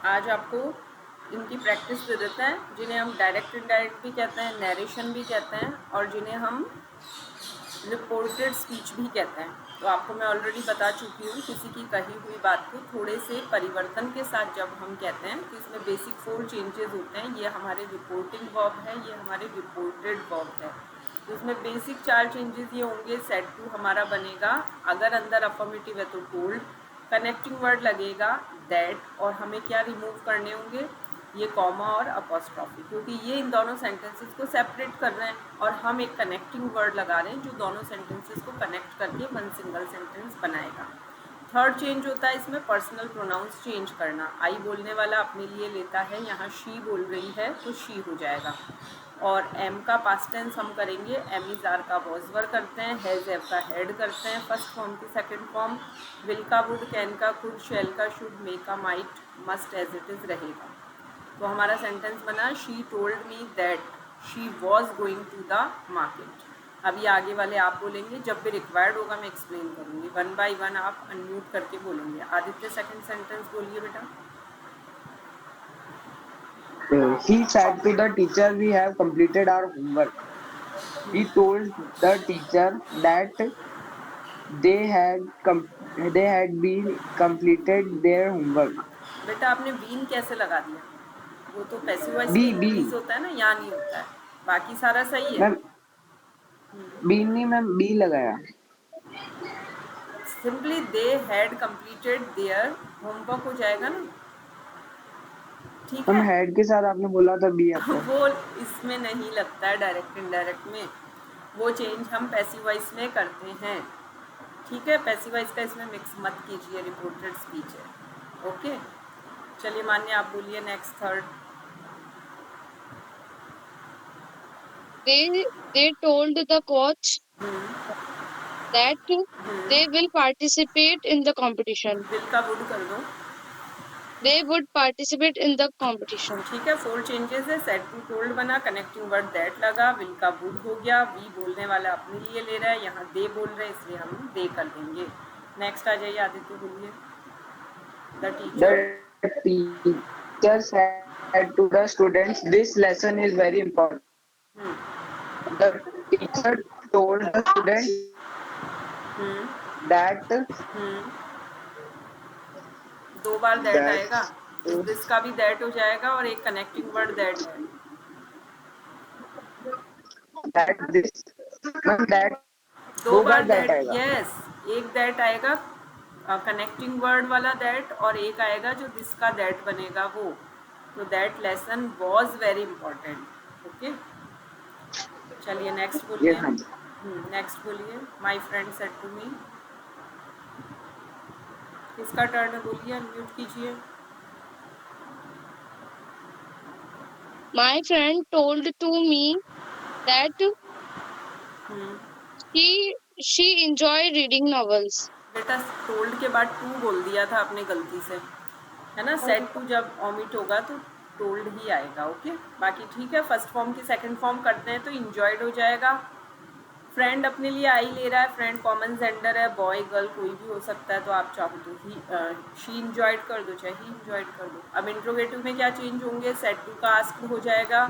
आज आपको इनकी प्रैक्टिस दे देते हैं, जिन्हें हम डायरेक्ट इनडायरेक्ट भी कहते हैं, नरेशन भी कहते हैं, और जिन्हें हम रिपोर्टेड स्पीच भी कहते हैं। तो आपको मैं ऑलरेडी बता चुकी हूँ, किसी की कही हुई बात को थोड़े से परिवर्तन के साथ जब हम कहते हैं तो इसमें बेसिक 4 चेंजेस होते हैं। ये हमारे रिपोर्टिंग वर्ब है, ये हमारे रिपोर्टेड वर्ब है। तो इसमें बेसिक 4 चेंजेस ये होंगे। सेड टू हमारा बनेगा, अगर अंदर अफर्मेटिव है तो टोल्ड, कनेक्टिंग वर्ड लगेगा दैट, और हमें क्या रिमूव करने होंगे, ये कॉमा और अपॉस्ट्रॉफी, क्योंकि ये इन दोनों सेंटेंसेस को सेपरेट कर रहे हैं और हम एक कनेक्टिंग वर्ड लगा रहे हैं जो दोनों सेंटेंसेस को कनेक्ट करके वन सिंगल सेंटेंस बनाएगा। थर्ड चेंज होता है इसमें पर्सनल प्रोनाउंस चेंज करना। आई बोलने वाला अपने लिए लेता है, यहाँ शी बोल रही है तो शी हो जाएगा। और एम का पास्ट टेंस हम करेंगे, एम इज आर का वॉज वर करते हैं, हैज़ एव का हैड करते हैं फर्स्ट फॉर्म की सेकंड फॉर्म, विल का वुड, कैन का कुड, शैल का शुड, मे का might, must as it is रहेगा। तो हमारा सेंटेंस बना, she told me that she was going to the market. अभी आगे वाले आप बोलेंगे, जब भी रिक्वायर्ड होगा मैं एक्सप्लेन करूँगी। 1 बाय 1 आप अनम्यूट करके बोलेंगे। आदित्य सेकंड सेंटेंस बोलिए बेटा। He said to the teacher, "We have completed our homework." He told the teacher that they had been completed their homework. बेटा आपने बीन कैसे लगा दिया? वो तो पैसिव वॉइस में B इंक्रीज होता है ना, यहाँ नहीं होता है। बाकी सारा सही है। मैम, B नहीं मैम, B लगाया। Simply they had completed their homework हो जाएगा ना, ठीक मैम है। हेड के साथ आपने बोला था B आता है। वो इसमें नहीं लगता है, डायरेक्ट इनडायरेक्ट में वो चेंज हम पैसिव वॉइस में करते हैं, ठीक है। पैसिव वॉइस का इसमें मिक्स मत कीजिए, रिपोर्टेड स्पीच है, ओके। चलिए मान्य आप बोलिए next third. They told the coach that they will participate in the competition. Will का वुड कर दो, They would participate in the competition. ठीक है। 4 चेंजेस है, सेड टू टोल्ड बना, कनेक्टिंग वर्ड दैट लगा, विल का वुड हो गया, वी बोलने वाला अपने लिए ले रहा है, यहाँ दे बोल रहे हैं इसलिए हम दे कर देंगे। नेक्स्ट आ जाइए आदित्य, बोलिए। The teacher The teacher said to the students, "This lesson is very important." The teacher told the students that 2 bar that that आएगा, इस दिस का भी दैट हो जाएगा और एक कनेक्टिंग वर्ड दैट है। this that 2 bar that that, आएगा। यस, एक दैट आएगा कनेक्टिंग वर्ड वाला दैट, और एक आएगा जो दिस का दैट बनेगा वो। तो that lesson was very important, okay. चलिए नेक्स्ट बोलिए। Yes ma'am. नेक्स्ट बोलिए। My friend said to me, किसका टर्न है बोलिए, अनम्यूट कीजिए। My friend told to me that she enjoyed reading novels. बेटा टोल्ड के बाद टू बोल दिया था आपने गलती से, है ना। सेड टू जब ऑमिट होगा तो टोल्ड ही आएगा, ओके। बाकी ठीक है, फर्स्ट फॉर्म की सेकंड फॉर्म करते हैं तो इंजॉयड हो जाएगा। फ्रेंड अपने लिए आई ले रहा है, फ्रेंड कॉमन जेंडर है, बॉय गर्ल कोई भी हो सकता है, तो आप चाहो तो ही शी इंजॉयड कर दो, चाहे ही इंजॉयड कर दो। अब इंट्रोगेटिव में क्या चेंज होंगे, सेड टू का आस्क्ड हो जाएगा,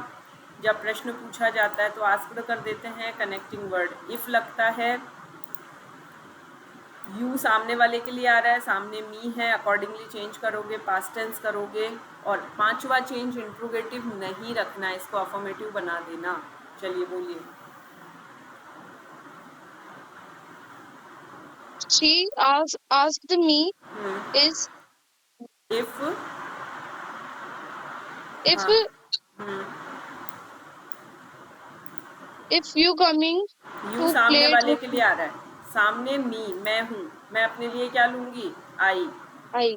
जब प्रश्न पूछा जाता है तो आस्क्ड कर देते हैं, कनेक्टिंग वर्ड इफ लगता है, यू सामने वाले के लिए आ रहा है, सामने मी है, अकॉर्डिंगली चेंज करोगे, पास्ट टेंस करोगे। और 5वां चेंज इंट्रोगेटिव नहीं रखना है, इसको अफर्मेटिव बना देना। चलिए बोलिए। She asked me is if if हाँ, if you coming you to सामने play वाले with के लिए आ रहा है, सामने मी मैं हूँ, मैं अपने लिए क्या लूँगी, आई। I.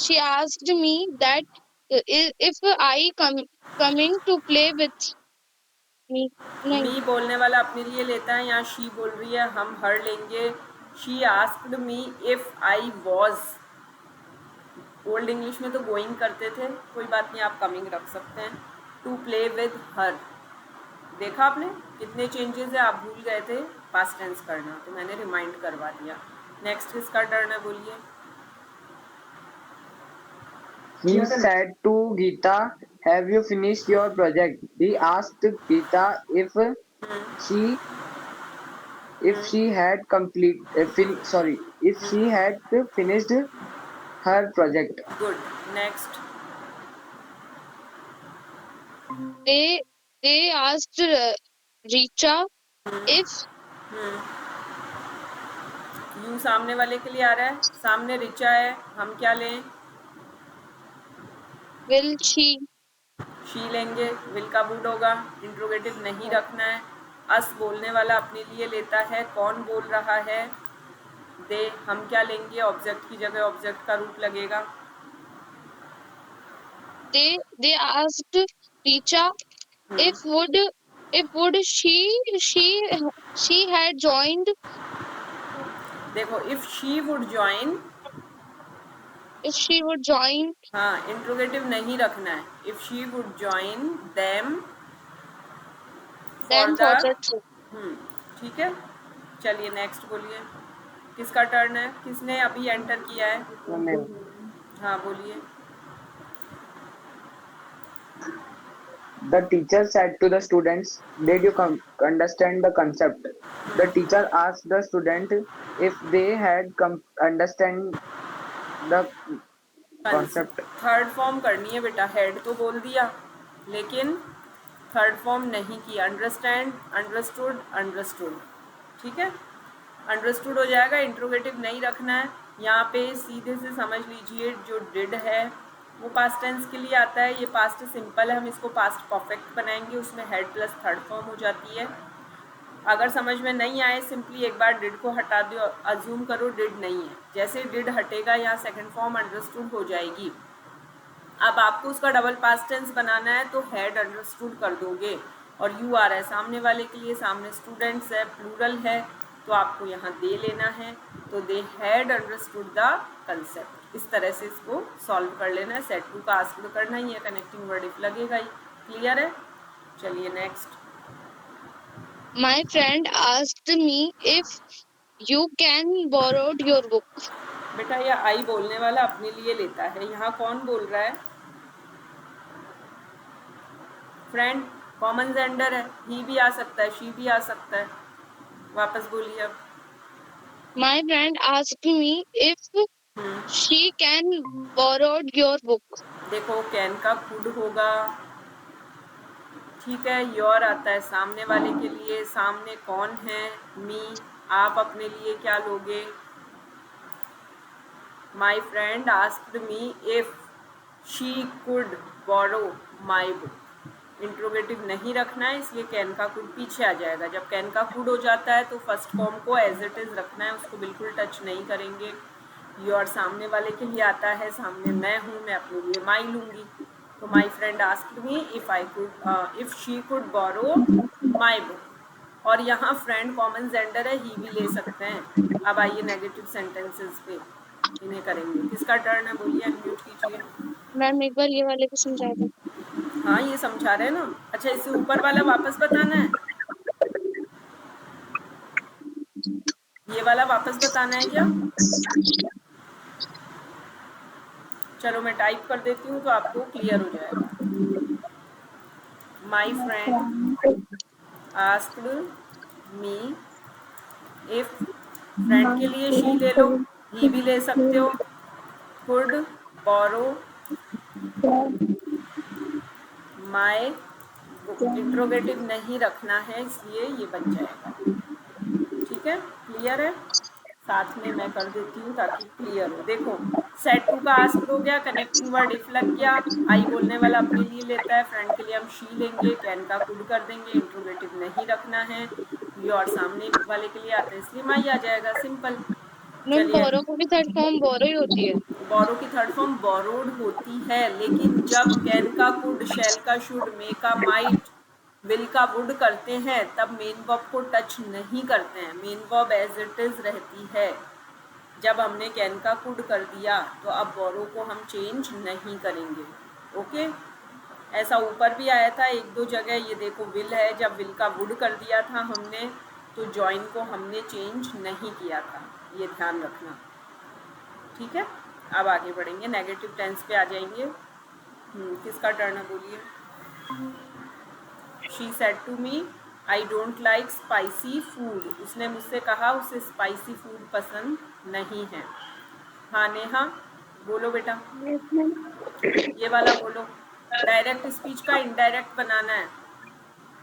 She asked me that if I coming to play with me. नहीं, मी बोलने वाला अपने लिए लेता है, यहाँ शी बोल रही है, हम हर लेंगे। She asked me if I was, old English में तो गोइंग करते थे, कोई बात नहीं आप कमिंग रख सकते हैं, टू प्ले विद हर। देखा आपने कितने चेंजेस है, आप भूल गए थे पास्ट टेंस करना, तो मैंने रिमाइंड करवा दिया। नेक्स्ट किसका टर्न है बोलिए। He said to Geeta, "Have you finished your project?" He asked Geeta she if she had if she had finished her project. Good, next. They asked Richa if you सामने वाले के लिए आ रहा है, सामने रिचा है, हम क्या लें? will she शी लेंगे, विल का वुड होगा, इंट्रोगेटिव नहीं रखना है। अस बोलने वाला अपने लिए लेता है, कौन बोल रहा है? दे, हम क्या लेंगे? ऑब्जेक्ट की जगह ऑब्जेक्ट का रूप लगेगा। they asked Richa if would she had joined देखो, if she would join, if she would join हाँ, इंट्रोगेटिव नहीं रखना है। If she would join them for them the, for the trip. ठीक है। चलिए नेक्स्ट बोलिए, किसका टर्न है? किसने अभी एंटर किया है? हाँ बोलिए। The teacher said to the students, "Did you understand the concept?" The teacher asked the student if they had understand the concept. Third form करनी है बेटा, हेड तो बोल दिया लेकिन थर्ड फॉर्म नहीं की। अंडरस्टैंड, अंडरस्टूड, अंडरस्टूड, ठीक है। अंडरस्टूड हो जाएगा, इंट्रोगेटिव नहीं रखना है। यहाँ पे सीधे से समझ लीजिए, जो डिड है वो पास्ट टेंस के लिए आता है, ये पास्ट सिंपल है, हम इसको पास्ट परफेक्ट बनाएंगे, उसमें हेड प्लस थर्ड फॉर्म हो जाती है। अगर समझ में नहीं आए, सिंपली एक बार डिड को हटा दो, अज्यूम करो डिड नहीं है। जैसे डिड हटेगा यहाँ सेकंड फॉर्म अंडरस्टूड हो जाएगी। अब आपको उसका डबल पास्ट टेंस बनाना है तो हैड अंडरस्टूड कर दोगे, और यू आ रहा है सामने वाले के लिए, सामने स्टूडेंट्स है, प्लूरल है, तो आपको यहाँ दे लेना है, तो they had understood the concept. इस तरह से इसको सॉल्व कर लेना है। सेट टू का आस्क्ड करना ही है, कनेक्टिंग वर्ड इफ लगेगा ही। क्लियर है? चलिए next. My friend asked me if you can borrow your book. बेटा ये आई बोलने वाला अपने लिए लेता है, यहाँ कौन बोल रहा है? फ्रेंड, कॉमन जेंडर है, ही भी आ सकता है, शी भी आ सकता है। वापस बोलिए अब। My friend asked me if she can borrow your book. देखो कैन का कुड होगा, ठीक है। योर आता है सामने वाले के लिए, सामने कौन है? मी। आप अपने लिए क्या लोगे? My friend asked me if she could borrow my book. Interrogative नहीं रखना है, इसलिए कैन का कुड पीछे आ जाएगा। जब कैन का कुड हो जाता है तो फर्स्ट फॉर्म को एज इट इज़ रखना है, उसको बिल्कुल टच नहीं करेंगे। योर सामने वाले के लिए आता है, सामने मैं हूँ, मैं अपने लिए माई लूँगी। तो my friend asked me if she could borrow my book. और यहाँ फ्रेंड कॉमन जेंडर है, ही भी ले सकते हैं। अब आइए नेगेटिव सेंटेंसेस पे इन्हें करेंगे। किसका टर्न है? बोलिए, अनम्यूट कीजिए। मैम एक बार ये वाले को समझा दो। हाँ ये समझा रहे हैं ना। अच्छा, इससे ऊपर वाला वापस बताना है, ये वाला वापस बताना है क्या? चलो मैं टाइप कर देती हूँ तो आपको क्लियर हो जाएगा। माई friend asked me if, friend के लिए शी ले लो, ही भी ले सकते हो। Could borrow my book, interrogative नहीं रखना है, इसलिए ये बन जाएगा। ठीक है, क्लियर है? साथ में मैं कर देती हूँ ताकि क्लियर हो। देखो सेट टू का आस्क्ड हो गया, कनेक्टिंग वर्ड इफ लग गया, आई बोलने वाला अपने लिए लेता है, फ्रेंड के लिए हम शी लेंगे, कैन का कुड कर देंगे, इंट्रोगेटिव नहीं रखना है, योर सामने वाले के लिए आता है इसलिए माई आ जाएगा, सिंपल। मैम चलिए, बोरो को भी थर्ड फॉर्म बोरो ही होती है। बोरो की थर्ड फॉर्म बोरोड होती है, लेकिन जब कैन का कुड, शैल का शुड, मे का माइट, विल का वुड करते हैं तब मेन वर्ब को टच नहीं करते हैं, main verb as it is रहती है। जब हमने कैन का कुड कर दिया तो अब बोरो को हम चेंज नहीं करेंगे। ओके, ऐसा ऊपर भी आया था एक दो जगह, ये देखो विल है, जब विल का वुड कर दिया था हमने तो जॉइन को हमने चेंज नहीं किया था, ये ध्यान रखना। ठीक है, अब आगे बढ़ेंगे, नेगेटिव टेंस पे आ जाएंगे। किसका टर्न है बोलिए। She said to me I don't like spicy food. उसने मुझसे कहा उसे स्पाइसी फूड पसंद नहीं है। हाँ नेहा बोलो बेटा, ये वाला बोलो। डायरेक्ट स्पीच का इनडायरेक्ट बनाना है।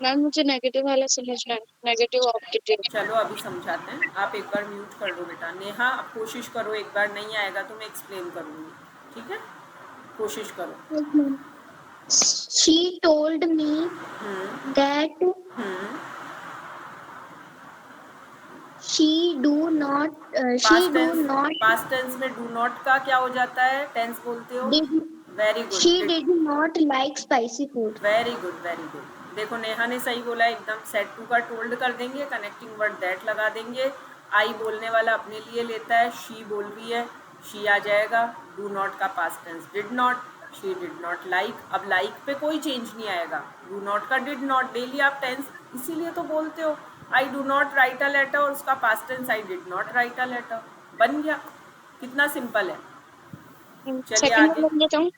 मैम मुझे नेगेटिव वाला समझना है, नेगेटिव ऑब्जेक्टिव। चलो अभी समझाते हैं, आप एक बार म्यूट कर लो बेटा। नेहा अब कोशिश करो, एक बार नहीं आएगा तो मैं एक्सप्लेन करूँगी, ठीक है, कोशिश करो। She told me hmm that hmm she do not past tense में डू नॉट का क्या हो जाता है, टेंस बोलते हो। did very good, she did not like spicy food. Very good very good. देखो नेहा ने सही बोला एकदम। सेट टू का टोल्ड कर देंगे, कनेक्टिंग वर्ड दैट लगा देंगे। आई बोलने वाला अपने लिए लेता है, शी बोल रही है, शी आ जाएगा। डू नॉट का past tense did not, she did not like. अब लाइक पे कोई चेंज नहीं आएगा। डू नॉट का डिड नॉट, डेली आप टेंस इसीलिए तो बोलते हो I do not write a letter, और उसका past tense I did not write a letter, बन गया। कितना सिंपल है। चलिए सेकंड आगे। वाला बोलता हूँ।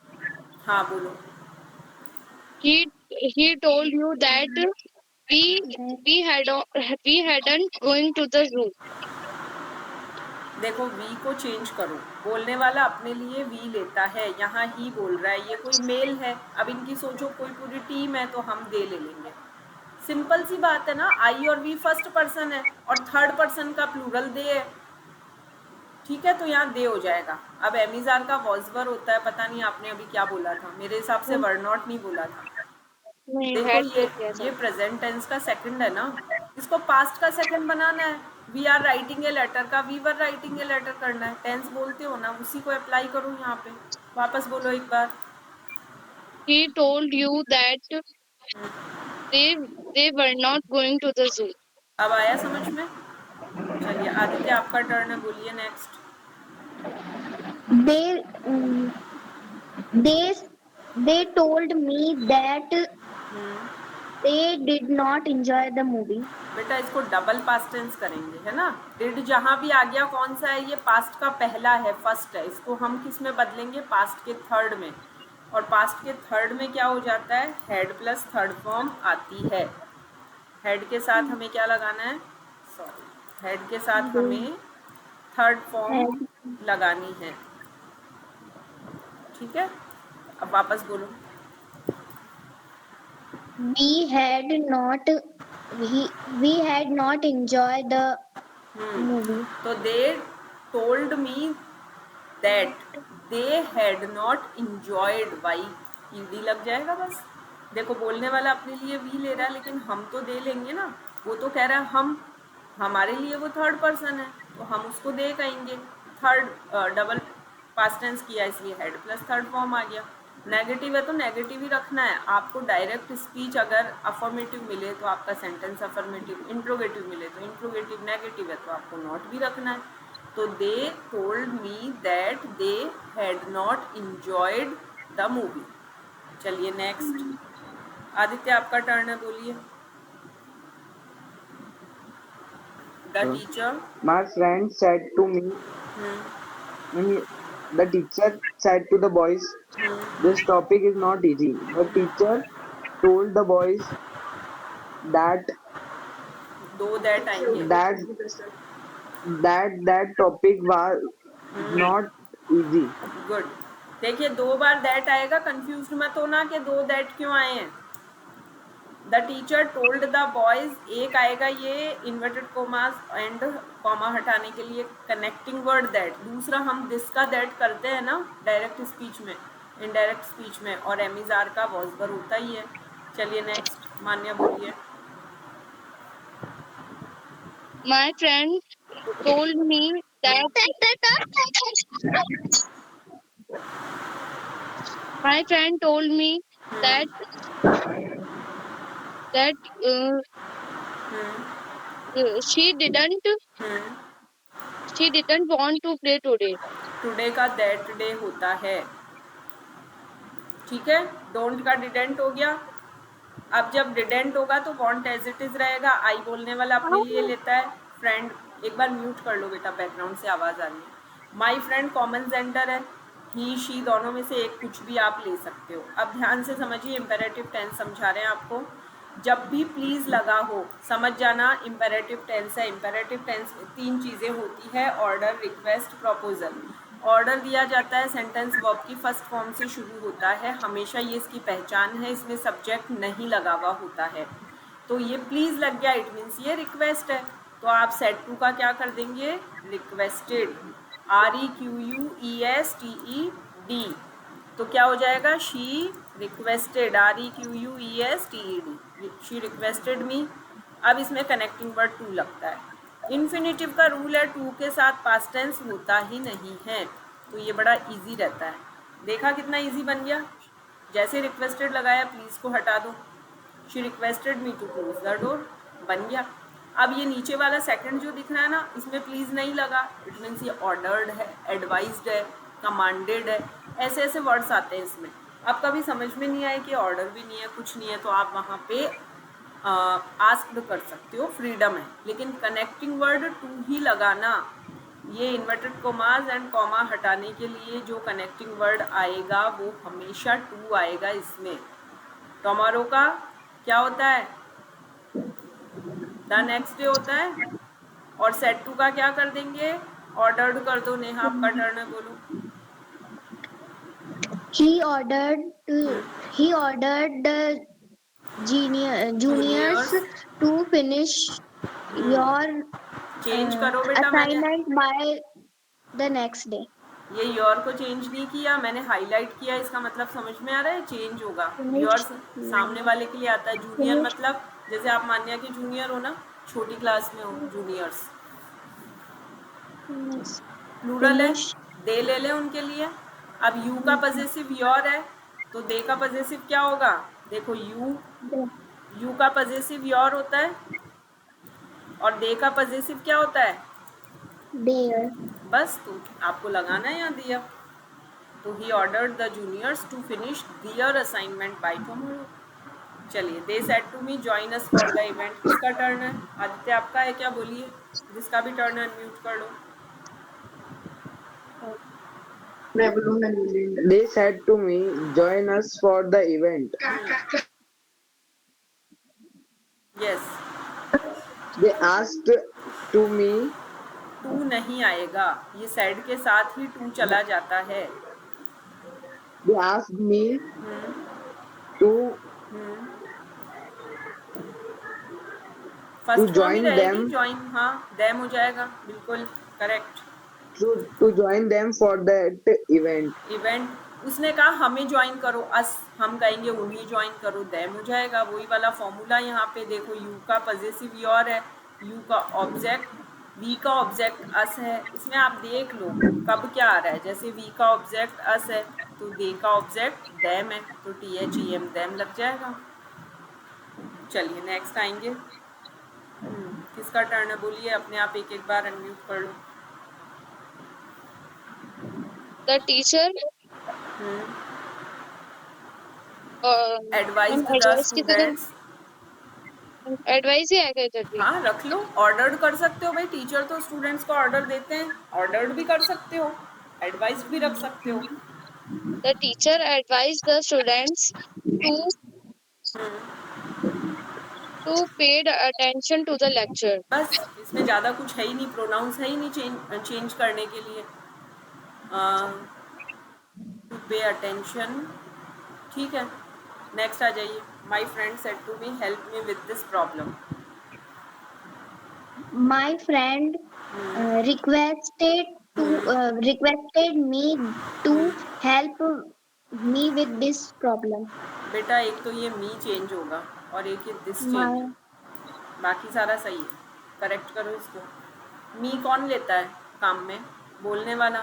हाँ बोलो। He told you that we hadn't going to the zoo. देखो वी को चेंज करो, बोलने वाला अपने लिए वी लेता है, यहाँ ही बोल रहा है, ये कोई मेल है। अब इनकी सोचो कोई पूरी टीम है तो हम दे ले लेंगे। सिंपल सी बात है ना, आई और वी फर्स्ट पर्सन है और थर्ड पर्सन का प्लूरल दे है, ठीक है, तो यहाँ दे हो जाएगा। अब एमिजार का वॉजवर होता है, पता नहीं आपने अभी क्या बोला था, मेरे हिसाब से वर नॉट नहीं बोला था। नहीं, देखो had बोल दिया था। ये प्रेजेंट टेंस का सेकंड है ना, इसको पास्ट का सेकंड बनाना है। We are writing a letter का we were writing a letter करना है। टेंस बोलते हो ना, उसी को अप्लाई करो यहाँ पे। वापस बोलो एक बार। He told you that they were not going to the zoo. अब आया समझ में। चलिए आदित्य आपका टर्न है, बोलिए next. They they they told me that they did not enjoy the movie. बेटा इसको डबल पास्ट टेंस करेंगे, है ना। डिड जहाँ भी आ गया कौन सा है, ये पास्ट का पहला है, फर्स्ट है। इसको हम किस में बदलेंगे, पास्ट के थर्ड में। और पास्ट के थर्ड में क्या हो जाता है, हेड प्लस थर्ड फॉर्म आती है। हेड के साथ हमें क्या लगाना है, सॉरी, हेड के साथ हमें थर्ड फॉर्म लगानी है, ठीक है। अब वापस बोलो। We had not enjoyed the movie. तो they told me that they had not enjoyed, why ED लग जाएगा बस। देखो बोलने वाला अपने लिए वी ले रहा है, लेकिन हम तो दे लेंगे ना। वो तो कह रहा है हम, हमारे लिए वो थर्ड पर्सन है तो हम उसको दे कहेंगे। थर्ड डबल पास्ट टेंस किया इसलिए हेड प्लस थर्ड फॉर्म आ गया। नेगेटिव है तो नेगेटिव ही रखना है आपको। डायरेक्ट स्पीच अगर अफर्मेटिव मिले तो आपका सेंटेंस अफर्मेटिव, इंट्रोगेटिव मिले तो इंट्रोगेटिव, नेगेटिव है तो आपको नॉट भी रखना है। तो they told me that they had not enjoyed the movie. चलिए नेक्स्ट, आदित्य आपका टर्न है, बोलिए। The teacher, My friend said to me, the teacher said to the boys, this topic is not easy. The teacher told the boys that दो that आएंगे। that topic was not easy. Good. देखिए 2 बार that आएगा, confuse मत होना कि 2 that क्यों आए हैं। The teacher told the boys, एक आएगा ये इन्वर्टेड कोमास एंड कॉमा हटाने के लिए कनेक्टिंग वर्ड दैट। दूसरा हम दिस का दैट करते हैं ना डायरेक्ट स्पीच में, इनडायरेक्ट स्पीच में, और एमिजार का वॉजवर होता ही है। चलिए नेक्स्ट, मान्या बोलिए। My friend told me that she didn't want to play today. Today का दैट डे होता है, ठीक है। डोंट का डिडेंट हो गया। अब जब डिडेंट होगा तो वांट एज इट इज रहेगा। आई बोलने वाला अपने लिए लेता है। फ्रेंड, एक बार म्यूट कर लो बेटा, बैकग्राउंड से आवाज़ आ रही है। माई फ्रेंड कॉमन जेंडर है, ही शी दोनों में से एक कुछ भी आप ले सकते हो। अब ध्यान से समझिए, इम्पेरेटिव टेंस समझा रहे हैं आपको। जब भी प्लीज लगा हो, समझ जाना इम्पेरेटिव टेंस है। इम्पेरेटिव टेंस में 3 चीज़ें होती है, ऑर्डर, रिक्वेस्ट, प्रपोजल। ऑर्डर दिया जाता है, सेंटेंस वर्ब की फर्स्ट फॉर्म से शुरू होता है, हमेशा ये इसकी पहचान है, इसमें सब्जेक्ट नहीं लगा हुआ होता है। तो ये प्लीज़ लग गया, इट मीन्स ये रिक्वेस्ट है। तो आप सेट टू का क्या कर देंगे, रिक्वेस्टेड, REQUESTED। तो क्या हो जाएगा, she requested, REQUESTED, she requested मी। अब इसमें कनेक्टिंग वर्ड टू लगता है। इन्फिनेटिव का रूल है, टू के साथ पास्ट टेंस होता ही नहीं है, तो ये बड़ा इजी रहता है। देखा कितना इजी बन गया, जैसे रिक्वेस्टेड लगाया प्लीज़ को हटा दो, she requested me to close the door, बन गया। अब ये नीचे वाला सेकंड जो दिख रहा है ना, इसमें प्लीज़ नहीं लगा, इट मीन्स ये ऑर्डर्ड है, एडवाइज्ड है, कमांडेड है, ऐसे ऐसे वर्ड्स आते हैं इसमें। अब कभी समझ में नहीं आए कि ऑर्डर भी नहीं है, कुछ नहीं है, तो आप वहाँ पे आस्क्ड कर सकते हो, फ्रीडम है। लेकिन कनेक्टिंग वर्ड टू ही लगाना, ये इन्वर्टेड कोमास एंड कॉमा हटाने के लिए जो कनेक्टिंग वर्ड आएगा वो हमेशा टू आएगा इसमें। टुमारो का क्या होता है, द नेक्स्ट डे होता है। और सेट टू का क्या कर देंगे, ऑर्डर्ड कर दो। नेहा आपका टर्न है, बोलो। He ordered the juniors to finish your change करो बेटा, मैंने assignment by the next day. ये योर को चेंज नहीं किया, मैंने हाईलाइट किया, इसका मतलब समझ में आ रहा है, चेंज होगा। योर सामने वाले के लिए आता है, जूनियर मतलब जैसे आप मान्या के जूनियर हो ना, छोटी क्लास में हो, जूनियर्स प्लूरल है, दे ले ले उनके लिए। अब यू का पजेसिव योर है, तो दे का पजेसिव क्या होगा, देखो यू का पजेसिव योर होता है और दे का पजेसिव क्या होता है, There. बस तो आपको लगाना है यहाँ दिया। तो he ordered the juniors to finish their assignment by tomorrow. चलिए, they said to me join us for the event. किसका टर्न है, आदित्य आपका है क्या, बोलिए। जिसका भी टर्न है अनम्यूट कर लो। They said to me, join us for the event. Yes, They asked to me, to नहीं आएगा, ये सेड के साथ ही टू चला जाता है। they asked me to first form he join रहेगी, them, ज्वाइन, हाँ दैम हो जाएगा, बिल्कुल correct. to join them for that event. Event, उसने कहा हमें ज्वाइन करो, अस, हम कहेंगे उन्हें ज्वाइन करो, दैम हो जाएगा। वही वाला फॉर्मूला यहाँ पे देखो, यू का पजेसिव योर है, यू का ऑब्जेक्ट, वी का ऑब्जेक्ट अस है। इसमें आप देख लो कब क्या आ रहा है, जैसे वी का ऑब्जेक्ट अस है तो दे का ऑब्जेक्ट दैम है, तो THEM दैम लग जाएगा। चलिए नेक्स्ट आएंगे। किसका टर्न है, बोलिए, अपने आप एक एक बार अनम्यूट कर लो। The teacher advise the advice की तरह स्टूडेंट्स, एडवाइस ही आएगा इधर भी। हाँ रख लो, ऑर्डर्ड कर सकते हो भाई, टीचर तो स्टूडेंट्स को ऑर्डर देते हैं, ऑर्डर्ड भी कर सकते हो, एडवाइस भी रख सकते हो। The teacher advised the students to paid attention to the lecture. बस इसमें ज़्यादा कुछ है ही नहीं, प्रोनाउंस है ही नहीं चेंज करने के लिए। टू पे अटेंशन, ठीक है। नेक्स्ट आ जाइए। My friend said to me help me with this problem. My friend requested me to help me with this problem. बेटा एक तो ये मी चेंज होगा और एक ये दिस चेंज, My बाकी सारा सही है, करेक्ट करो इसको। मी कौन लेता है काम में, बोलने वाला,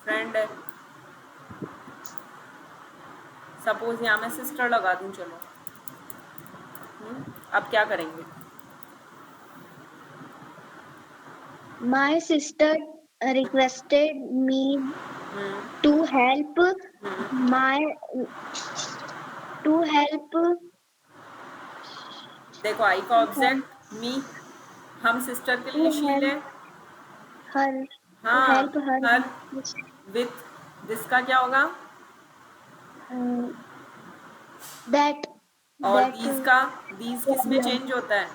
फ्रेंड है। सपोज यहाँ मैं सिस्टर लगा दूँ, चलो। अब क्या करेंगे, my sister requested me to help my देखो आई का ऑब्जेक्ट मी, हम सिस्टर के लिए शी ले, her हाँ help her her with this का क्या होगा? That और that दीज का? दीज किस में चेंज होता है?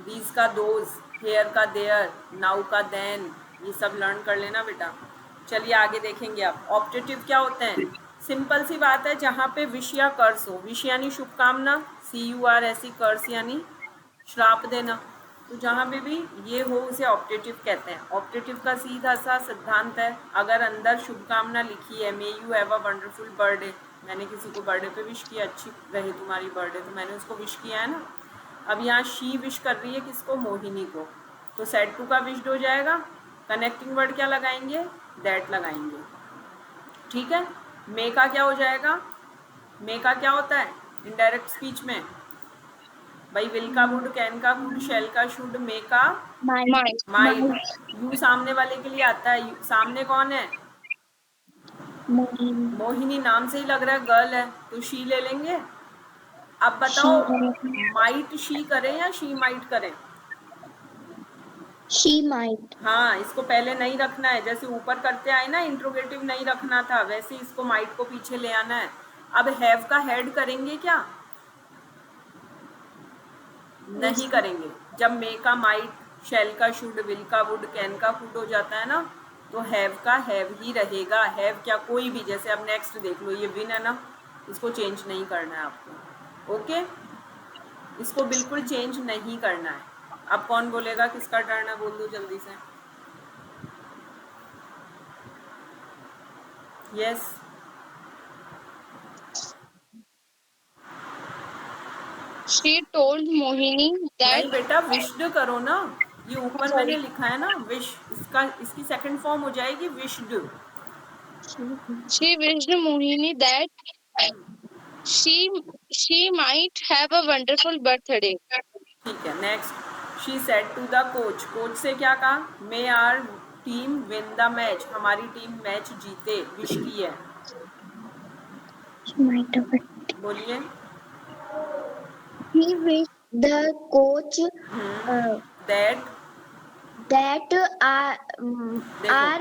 दीज का दोज, हेयर का देयर, नाउ का देन, ये सब लर्न कर लेना बेटा। चलिए आगे देखेंगे आप। ऑप्टेटिव क्या होते हैं? सिंपल सी बात है, जहाँ पे विश या कर्स हो। विश यानी शुभकामना, CUR ऐसी, कर्स यानी श्राप देना। तो जहाँ पे भी ये हो उसे ऑप्टेटिव कहते हैं। ऑप्टेटिव का सीधा सा सिद्धांत है, अगर अंदर शुभकामना लिखी है, may you have a wonderful birthday, मैंने किसी को बर्थडे पे विश किया, अच्छी रहे तुम्हारी बर्थडे, तो मैंने उसको विश किया है ना। अब यहाँ शी विश कर रही है किसको? मोहिनी को। तो सेड टू का विश्ड हो जाएगा। कनेक्टिंग वर्ड क्या लगाएंगे? दैट लगाएंगे। ठीक है। मे का क्या हो जाएगा? मे का क्या होता है इनडायरेक्ट स्पीच में? भाई विल का वुड, कैन का कुड, शैल का शुड, मे का Might. माइट। यू सामने वाले के लिए आता है। सामने कौन है? मोहिनी, नाम से ही लग रहा है गर्ल है, तो शी ले लेंगे। अब बताओ, माइट शी करें या शी माइट करें? she might. हाँ, इसको पहले नहीं रखना है, जैसे ऊपर करते आए ना, इंट्रोगेटिव नहीं रखना था, वैसे इसको माइट को पीछे ले आना है। अब हैव का हेड करेंगे क्या? नहीं करेंगे। जब मे का माइट, शैल का शुड, विल का वुड, कैन का कुड हो जाता है ना, तो हैव का हैव ही रहेगा। हैव क्या, कोई भी। जैसे अब नेक्स्ट देख लो, ये विन है ना, इसको चेंज नहीं करना है आपको। ओके, इसको बिल्कुल चेंज नहीं करना है। अब कौन बोलेगा? किसका टर्न है? बोल दो जल्दी से। Yes. She told Mohini that नहीं बेटा, विश्ड करो ना। ये ऊपर sorry. मैंने लिखा है ना विश, इसकी सेकंड फॉर्म हो जाएगी wished. She wished Mohini that she she might have a wonderful birthday. ठीक है, next. She said to the coach, coach से क्या कहा? May our team win the match, हमारी टीम मैच जीते, विश की है। She might have. बोलिए। He wished the coach that, that देखो our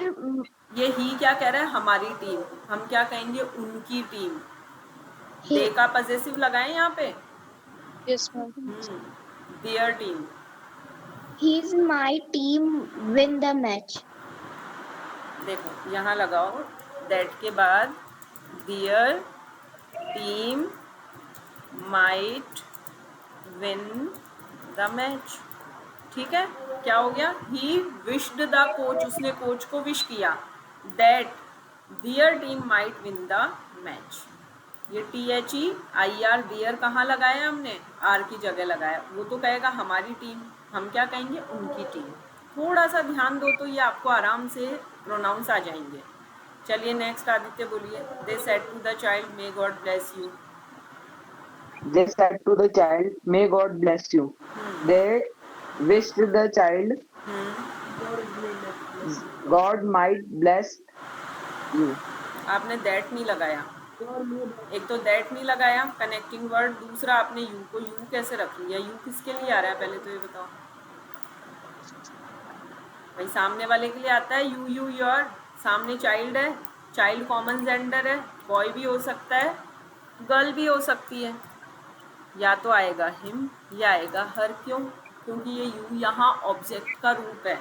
ये ही क्या कह रहा है? हमारी टीम। हम क्या कहेंगे? उनकी टीम। दे का पजेसिव लगाएं यहाँ पे। Yes, ma'am. Their team. his my team win the match. देखो यहाँ लगाओ, दैट के बाद their team might win the match. ठीक है, क्या हो गया? ही विश्ड द कोच, उसने कोच को विश किया, that their team might win the match. ये THEIR दियर कहाँ लगाया हमने? आर की जगह लगाया। वो तो कहेगा हमारी टीम, हम क्या कहेंगे? उनकी टीम। थोड़ा सा ध्यान दो तो ये आपको आराम से प्रोनाउंस आ जाएंगे। चलिए नेक्स्ट आदित्य बोलिए। They said to the child may God bless you. They said to the child, "May God bless you." They wished the child, "God might bless you." आपने दैट नहीं लगाया। एक तो दैट नहीं लगाया, कनेक्टिंग वर्ड। दूसरा आपने यू को यू कैसे रख लिया? यू किसके लिए आ रहा है पहले तो ये बताओ भाई। सामने वाले के लिए आता है यू, यू योर। सामने चाइल्ड है, चाइल्ड कॉमन जेंडर है, बॉय भी हो सकता है, गर्ल भी हो सकती है। या तो आएगा हिम या आएगा हर। क्यों? क्योंकि ये यू यहाँ ऑब्जेक्ट का रूप है।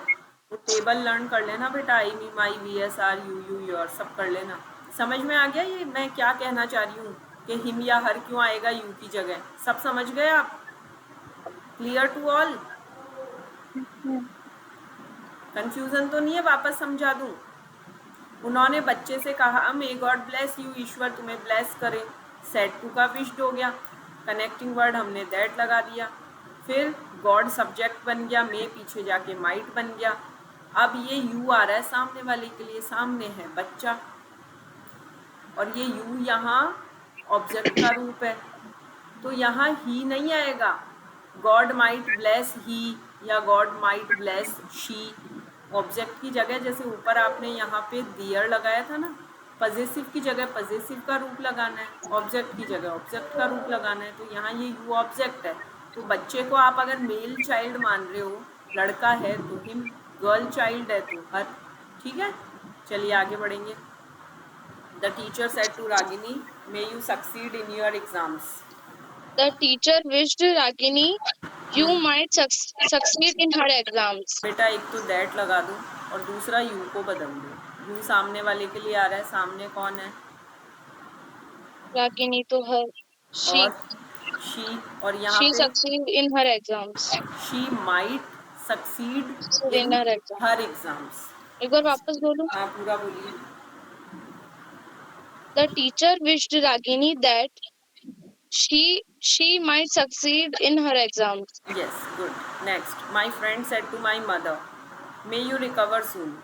तो टेबल लर्न कर लेना बेटा, आई, मी, माई, VSR, यू, यू, योर, सब कर लेना। समझ में आ गया ये मैं क्या कहना चाह रही हूँ कि हिम या हर क्यों आएगा यू की जगह? सब समझ गए आप? Clear to all? कंफ्यूजन तो नहीं है? वापस समझा दूँ। उन्होंने बच्चे से कहा मे गॉड ब्लेस यू, ईश्वर तुम्हें ब्लेस करे। सेड टू का विश्ड हो गया, कनेक्टिंग वर्ड हमने दैट लगा दिया। फिर गॉड सब्जेक्ट बन गया, मे पीछे जाके माइट बन गया। अब ये यू आ रहा है सामने वाले के लिए, सामने है बच्चा, और ये यू यहाँ ऑब्जेक्ट का रूप है, तो यहाँ ही नहीं आएगा। गॉड माइट ब्लेस ही या God might bless she. Object की जगह, जैसे ऊपर आपने यहाँ पे दियर लगाया था ना, पजेसिव की जगह पजेसिव का रूप लगाना है, ऑब्जेक्ट की जगह ऑब्जेक्ट का रूप लगाना है। तो यहाँ ये यू ऑब्जेक्ट है। तो बच्चे को आप अगर मेल चाइल्ड मान रहे हो, लड़का है तो हिम, गर्ल चाइल्ड है तो हर। ठीक है, चलिए आगे बढ़ेंगे। The teacher said to Ragini, may you succeed in your exams. The teacher wished Ragini you might succeed in her exams. बेटा एक तो दैट लगा दो और दूसरा यू को बदल दो। यू सामने वाले के लिए आ रहा है, सामने कौन है? Ragini to her. और शी, और यहाँ She पे succeed in her exams. She might succeed In in her exam. Her exams. एक बार वापस बोलो। हाँ पूरा बोलिए। The teacher wished Ragini that she might succeed in her exams. Yes, good. Next, my friend said to my mother, may you recover soon.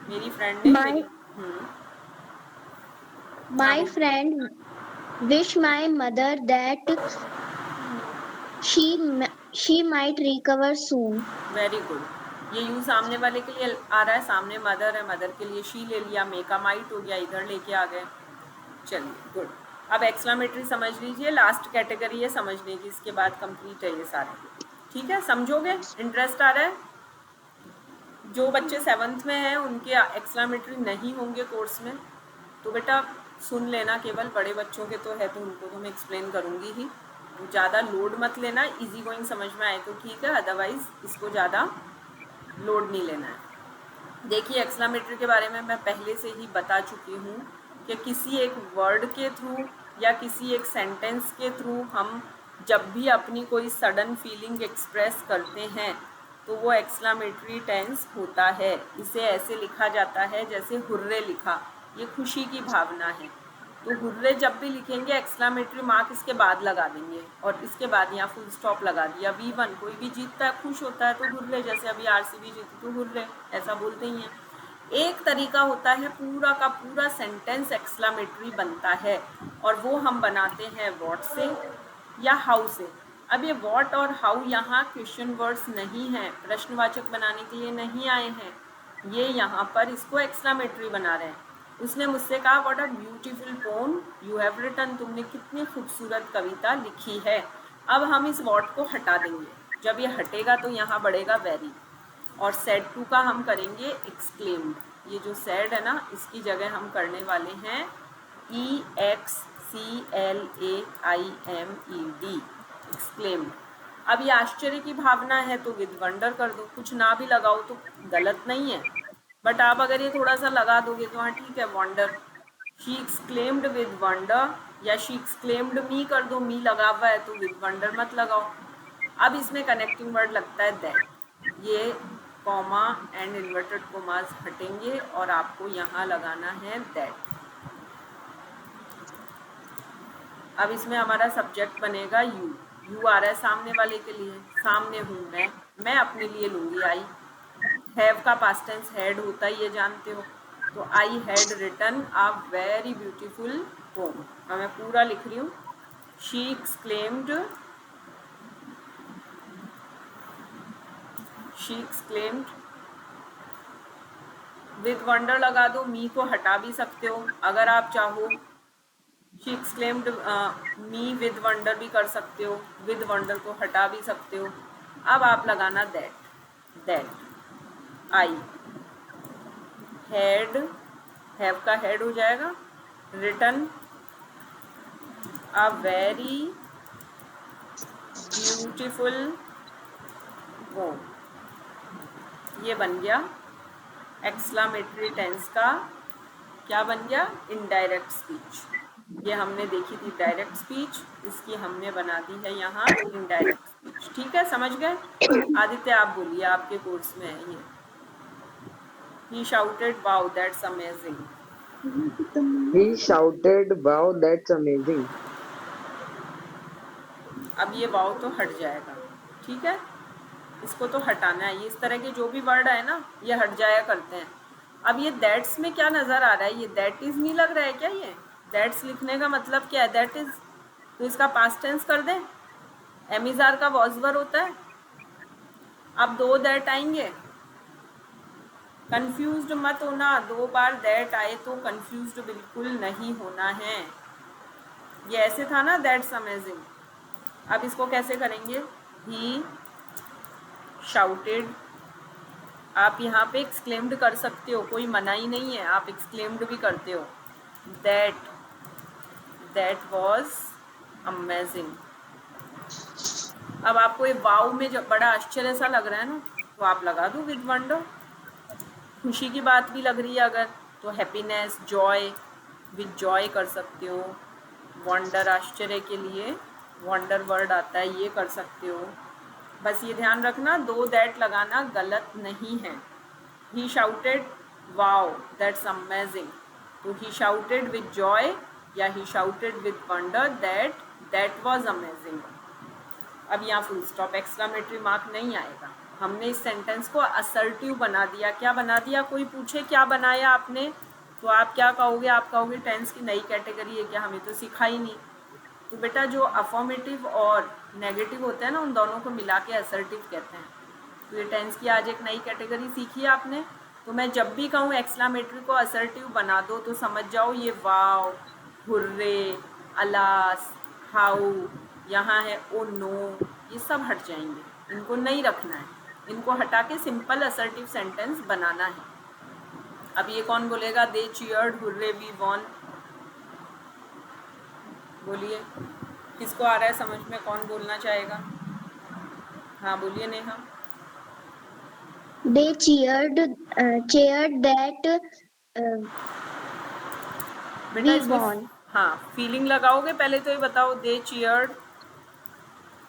मेरी friend ने My हाँ, friend wish my mother that she might recover soon. Very good. ये you सामने वाले के लिए आ रहा है, सामने मदर है, मदर के लिए शी ले लिया, मेका माइट हो गया, इधर लेके आ गए। चलिए गुड। अब एक्सक्लामेटरी समझ लीजिए, लास्ट कैटेगरी है समझने की, इसके बाद कंप्लीट है ये सारे। ठीक है, समझोगे? इंटरेस्ट आ रहा है? जो बच्चे 7th में हैं उनके एक्सक्लामेटरी नहीं होंगे कोर्स में, तो बेटा सुन लेना, केवल बड़े बच्चों के तो है तो उनको तो मैं एक्सप्लेन करूँगी ही। ज़्यादा लोड मत लेना, इजी गोइंग समझ में आए तो ठीक है, अदरवाइज़ इसको ज़्यादा लोड नहीं लेना है। देखिए एक्सक्लामेटरी के बारे में मैं पहले से ही बता चुकी हूँ कि किसी एक वर्ड के थ्रू या किसी एक सेंटेंस के थ्रू हम जब भी अपनी कोई सडन फीलिंग एक्सप्रेस करते हैं तो वो एक्सक्लामेटरी टेंस होता है। इसे ऐसे लिखा जाता है जैसे हुर्रे लिखा, ये खुशी की भावना है। तो हुर्रे जब भी लिखेंगे एक्सक्लामेटरी मार्क इसके बाद लगा देंगे और इसके बाद यहाँ फुल स्टॉप लगा दिया। V1 कोई भी जीतता है, खुश होता है तो हुर्रे, जैसे अभी RCB जीती तो हुर्रे, ऐसा बोलते ही हैं। एक तरीका होता है पूरा का पूरा सेंटेंस एक्सक्लामेटरी बनता है और वो हम बनाते हैं व्हाट से या हाउ से। अब ये व्हाट और हाउ यहाँ क्वेश्चन वर्ड्स नहीं हैं, प्रश्नवाचक बनाने के लिए नहीं आए हैं, ये यहाँ पर इसको एक्सक्लामेटरी बना रहे हैं। उसने मुझसे कहा what a beautiful poem you have written, तुमने कितनी खूबसूरत कविता लिखी है। अब हम इस व्हाट को हटा देंगे, जब ये हटेगा तो यहाँ बढ़ेगा वेरी, और सेड टू का हम करेंगे एक्सक्लेम्ड। ये जो सेड है ना, इसकी जगह हम करने वाले हैं EXCLAIMED, एक्सक्लेम्ड। अब ये आश्चर्य की भावना है तो विद वंडर कर दो, कुछ ना भी लगाओ तो गलत नहीं है, बट आप अगर ये थोड़ा सा लगा दोगे तो हाँ ठीक है, wonder. She exclaimed with wonder, या शी एक्सक्लेम्ड मी कर दो, मी लगा हुआ है तो विद वंडर मत लगाओ। अब इसमें कनेक्टिंग वर्ड लगता है दैट, ये कॉमा एंड इन्वर्टेड कोमास हटेंगे और आपको यहाँ लगाना है दैट। अब इसमें हमारा सब्जेक्ट बनेगा यू, यू आ रहा है सामने वाले के लिए, सामने हूँ मैं अपने लिए लूँगी आई। हैव का पास्ट टेंस हैड होता है, ये जानते हो, तो I had written a very beautiful poem. अब मैं पूरा लिख रही हूँ, शी एक्सक्लेम्ड विद वंडर लगा दो, मी को हटा भी सकते हो अगर आप चाहो। She exclaimed me with wonder भी कर सकते हो, विद वंडर को हटा भी सकते हो। अब आप लगाना दैट आई हैड, हैव का हैड हो जाएगा, written a very beautiful poem. ये बन गया एक्सक्लामेटरी टेंस का, क्या बन गया, इनडायरेक्ट स्पीच। ये हमने देखी थी डायरेक्ट स्पीच, इसकी हमने बना दी है यहाँ इनडायरेक्ट स्पीच। ठीक है, समझ गए? आदित्य आप बोलिए, आपके कोर्स में है ये। He shouted, wow, that's amazing. He shouted, wow, that's amazing. अब ये वाव तो हट जाएगा, ठीक है, इसको तो हटाना है। ये इस तरह के जो भी वर्ड है ना, ये हट जाया करते हैं। अब ये दैट्स में क्या नज़र आ रहा है, ये दैट इज़ नहीं लग रहा है क्या? ये दैट्स लिखने का मतलब क्या है, दैट इज़, तो इसका पास्ट टेंस कर दें, एमिजार का वॉजवर होता है। अब दो दैट आएंगे, कंफ्यूज्ड मत होना, दो बार दैट आए तो कंफ्यूज्ड बिल्कुल नहीं होना है। ये ऐसे था ना, दैट्स अमेजिंग। अब इसको कैसे करेंगे, ही शाउटेड आप यहाँ पे एक्सक्लेम्ड कर सकते हो, कोई मना ही नहीं है, आप एक्सक्लेम्ड भी करते हो। That was amazing. अब आपको ये वाव में जब बड़ा आश्चर्य सा लग रहा है ना, तो आप लगा दो विद वंडर। खुशी की बात भी लग रही है अगर, तो हैप्पीनेस, जॉय, विद जॉय कर सकते हो। वंडर आश्चर्य के लिए वंडर वर्ड आता है, ये कर सकते हो। बस ये ध्यान रखना, दो दैट लगाना गलत नहीं है। He shouted wow that's amazing, तो ही शाउटेड विद जॉय या he shouted with wonder that was amazing. अब यहाँ फुल स्टॉप, एक्सक्लेमेटरी मार्क नहीं आएगा। हमने इस सेंटेंस को असर्टिव बना दिया। क्या बना दिया? कोई पूछे क्या बनाया आपने, तो आप क्या कहोगे? आप कहोगे टेंस की नई कैटेगरी है क्या, हमें तो सिखा ही नहीं। तो बेटा जो अफॉर्मेटिव और नेगेटिव होते हैं ना, उन दोनों को मिला के असर्टिव कहते हैं। तो ये टेंस की आज एक नई कैटेगरी सीखी है आपने। तो मैं जब भी कहूँ एक्सक्लेमेटरी को असर्टिव बना दो, तो समझ जाओ ये वाव, हुर्रे, अलास, हाउ, यहाँ है ओ नो, ये सब हट जाएंगे, इनको नहीं रखना है। इनको हटा के सिंपल असर्टिव सेंटेंस बनाना है। अब ये कौन बोलेगा? दे चीयर्ड, हुर्रे, वी वॉन। बोलिए, किसको आ रहा है समझ में, कौन बोलना चाहेगा? हाँ बोलिए नेहा। They cheered that बेटा we इसमें won. हाँ फीलिंग लगाओगे, पहले तो ये बताओ। दे चीयर्ड,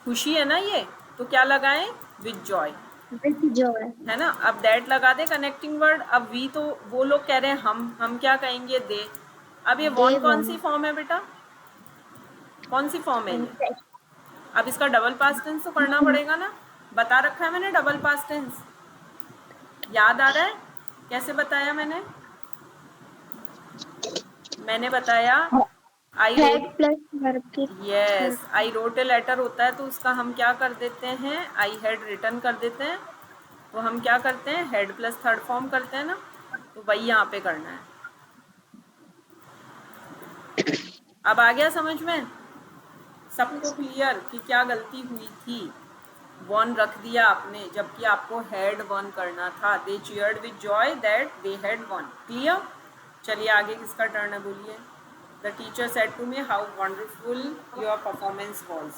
खुशी है ना ये, तो क्या लगाएं? With Joy, With joy. है ना। अब दैट लगा दे कनेक्टिंग वर्ड। अब वी तो वो लोग कह रहे हैं, हम क्या कहेंगे? दे। अब ये वॉन They कौन सी won. फॉर्म है बेटा? कौन सी फॉर्म है And ये? अब इसका डबल पास्ट टेंस तो करना पड़ेगा ना। बता रखा है मैंने डबल पास्ट टेंस, याद आ रहा है? कैसे बताया मैंने? मैंने बताया आई had रोट, plus verb के यस, साथ. आई रोट ए लेटर होता है, तो उसका हम क्या कर देते हैं? आई हैड रिटन कर देते हैं। तो हम क्या करते हैं? हेड प्लस थर्ड फॉर्म करते हैं ना, तो वही यहाँ पे करना है। अब आ गया समझ में सबको क्लियर कि क्या गलती हुई थी? वन रख दिया आपने, जबकि आपको हैड वन करना था। They cheered with joy that they had won. Clear? चलिए आगे किसका टर्न है, बोलिए। The teacher said to me how wonderful your performance was.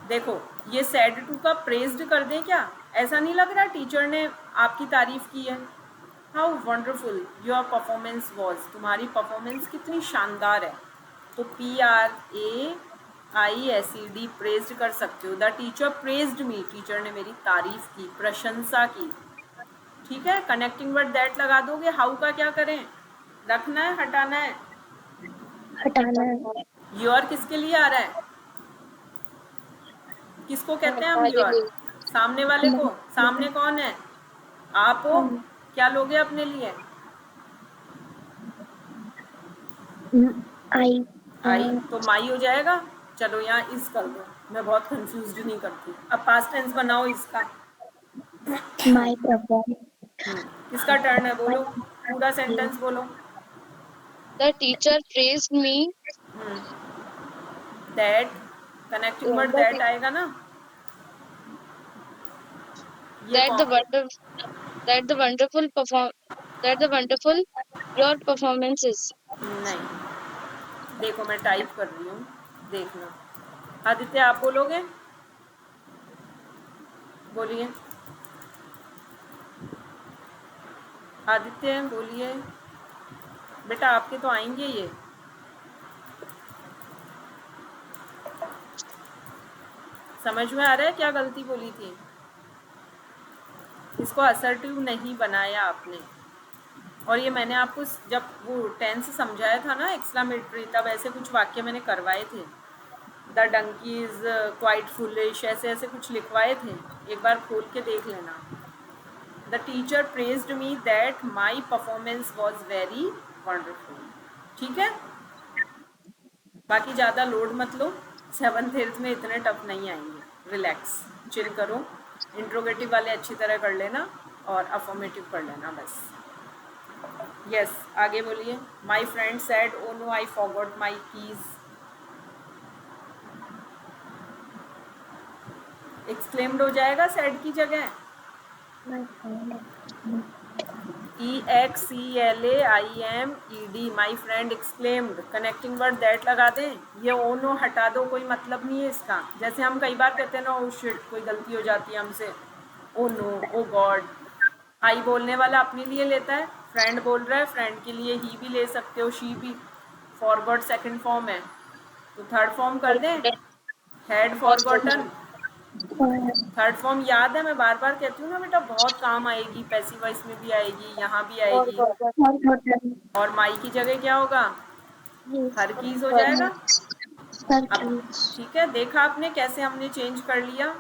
देखो ये सैड टू का प्रेज्ड कर दें क्या? ऐसा नहीं लग रहा टीचर ने आपकी तारीफ की है? How wonderful your performance was, तुम्हारी परफॉर्मेंस कितनी शानदार है। तो PRAISED प्रेज्ड कर सकते हो। The teacher praised me, teacher ने मेरी तारीफ की, प्रशंसा की। ठीक है, कनेक्टिंग वर्ड दैट लगा दोगे। हाउ का क्या करें? रखना है, हटाना है? हटाना है. योर किसके लिए आ रहा है? किसको कहते हैं हम हमारे योर? लिए। सामने वाले को। सामने कौन है? आप हो। क्या लोगे अपने लिए? I. आई, तो माई हो जाएगा। चलो यहाँ इस कर दो, मैं बहुत कंफ्यूज नहीं करती। अब पास्ट टेंस बनाओ इसका। My performance. किसका टर्न है? बोलो, पूरा सेंटेंस बोलो। The teacher praised me. That, connecting word that आएगा ना। ये That the कौन? wonder that the wonderful perform that the wonderful your performance is. नहीं, देखो मैं टाइप कर रही हूँ, देखना। आदित्य आप बोलोगे? बोलिए आदित्य, बोलिए बेटा, आपके तो आएंगे ये। समझ में आ रहा है क्या गलती बोली थी? इसको असर्टिव नहीं बनाया आपने। और ये मैंने आपको जब वो टेंस समझाया था ना एक्सक्लेमेटरी, तब ऐसे कुछ वाक्य मैंने करवाए थे। The donkey is quite foolish, ऐसे ऐसे कुछ लिखवाए थे, एक बार खोल के देख लेना। The teacher praised me that my performance was very wonderful. ठीक है, बाकी ज़्यादा लोड मत लो, 7th 8th में इतने टफ नहीं आएंगे। रिलैक्स, चिल करो। इंट्रोगेटिव वाले अच्छी तरह कर लेना और अफर्मेटिव कर लेना बस। यस, आगे बोलिए। My friend said oh no I forgot my keys. Exclaimed हो जाएगा सेड की जगह, EXCLAIMED, my friend exclaimed, connecting word that लगा दें, ये ओ नो हटा दो, कोई मतलब नहीं है इसका। जैसे हम कई बार कहते हैं ना, ओ शिट, कोई गलती हो जाती है हमसे, ओ नो, ओ गॉड। आई बोलने वाला अपने लिए लेता है, फ्रेंड बोल रहा है, फ्रेंड के लिए ही भी ले सकते हो, शी भी। फॉरगॉट सेकंड फॉर्म है, तो थर्ड फॉर्म कर दें, हैड फॉरगॉटन। थर्ड फॉर्म याद है, मैं बार बार कहती हूँ ना बेटा, बहुत काम आएगी, पैसिव वॉइस में भी आएगी, यहाँ भी आएगी। और माई की जगह क्या होगा, हर कीज हो जाएगा। अब ठीक है, देखा आपने कैसे हमने चेंज कर लिया।